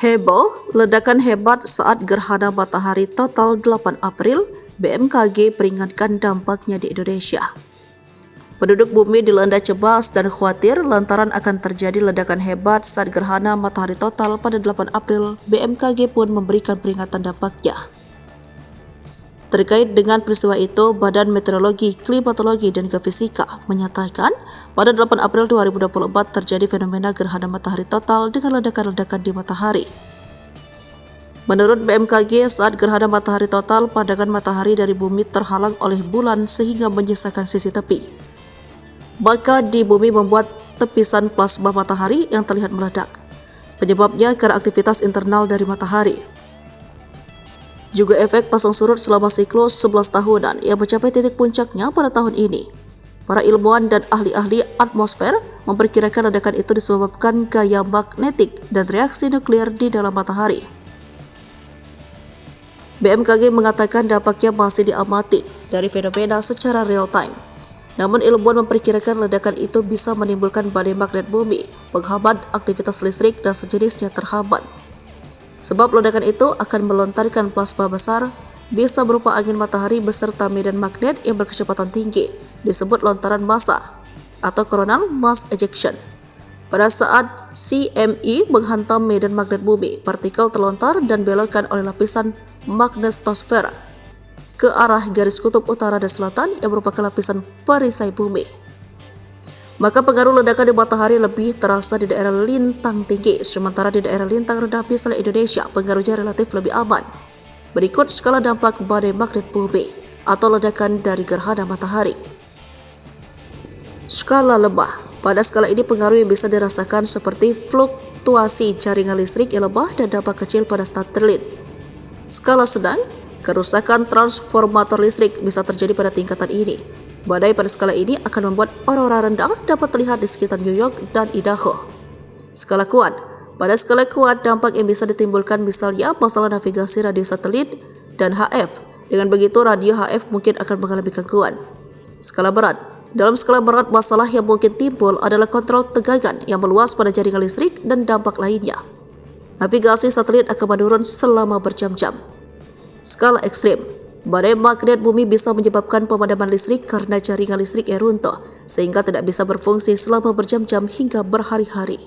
Heboh, ledakan hebat saat gerhana matahari total 8 April, BMKG peringatkan dampaknya di Indonesia. Penduduk bumi dilanda cemas dan khawatir lantaran akan terjadi ledakan hebat saat gerhana matahari total pada 8 April, BMKG pun memberikan peringatan dampaknya. Terkait dengan peristiwa itu, Badan Meteorologi, Klimatologi, dan Geofisika menyatakan pada 8 April 2024 terjadi fenomena gerhana matahari total dengan ledakan-ledakan di matahari. Menurut BMKG, saat gerhana matahari total, pandangan matahari dari bumi terhalang oleh bulan sehingga menyisakan sisi tepi. Maka di bumi membuat tepisan plasma matahari yang terlihat meledak. Penyebabnya karena aktivitas internal dari matahari. Juga efek pasang surut selama siklus 11 tahunan yang mencapai titik puncaknya pada tahun ini. Para ilmuwan dan ahli-ahli atmosfer memperkirakan ledakan itu disebabkan gaya magnetik dan reaksi nuklir di dalam matahari. BMKG mengatakan dampaknya masih diamati dari fenomena secara real time. Namun ilmuwan memperkirakan ledakan itu bisa menimbulkan badai magnet bumi, menghambat aktivitas listrik dan sejenisnya terhambat. Sebab ledakan itu akan melontarkan plasma besar, bisa berupa angin matahari beserta medan magnet yang berkecepatan tinggi, disebut lontaran massa atau coronal mass ejection. Pada saat CME menghantam medan magnet bumi, partikel terlontar dan belokkan oleh lapisan magnetosfer ke arah garis kutub utara dan selatan yang merupakan lapisan perisai bumi. Maka pengaruh ledakan di matahari lebih terasa di daerah lintang tinggi, sementara di daerah lintang rendah misalnya Indonesia pengaruhnya relatif lebih aman. Berikut skala dampak badai magnet bumi atau ledakan dari gerhana matahari. Skala lemah. Pada skala ini pengaruh yang bisa dirasakan seperti fluktuasi jaringan listrik yang lemah dan dampak kecil pada satelit. Skala sedang, kerusakan transformator listrik bisa terjadi pada tingkatan ini. Badai pada skala ini akan membuat aurora rendah dapat terlihat di sekitar New York dan Idaho. Skala kuat. Pada skala kuat, dampak yang bisa ditimbulkan misalnya masalah navigasi radio satelit dan HF. Dengan begitu, radio HF mungkin akan mengalami gangguan. Skala berat. Dalam skala berat, masalah yang mungkin timbul adalah kontrol tegangan yang meluas pada jaringan listrik dan dampak lainnya. Navigasi satelit akan menurun selama berjam-jam. Skala ekstrim. Badai magnet bumi bisa menyebabkan pemadaman listrik karena jaringan listrik yang runtuh, sehingga tidak bisa berfungsi selama berjam-jam hingga berhari-hari.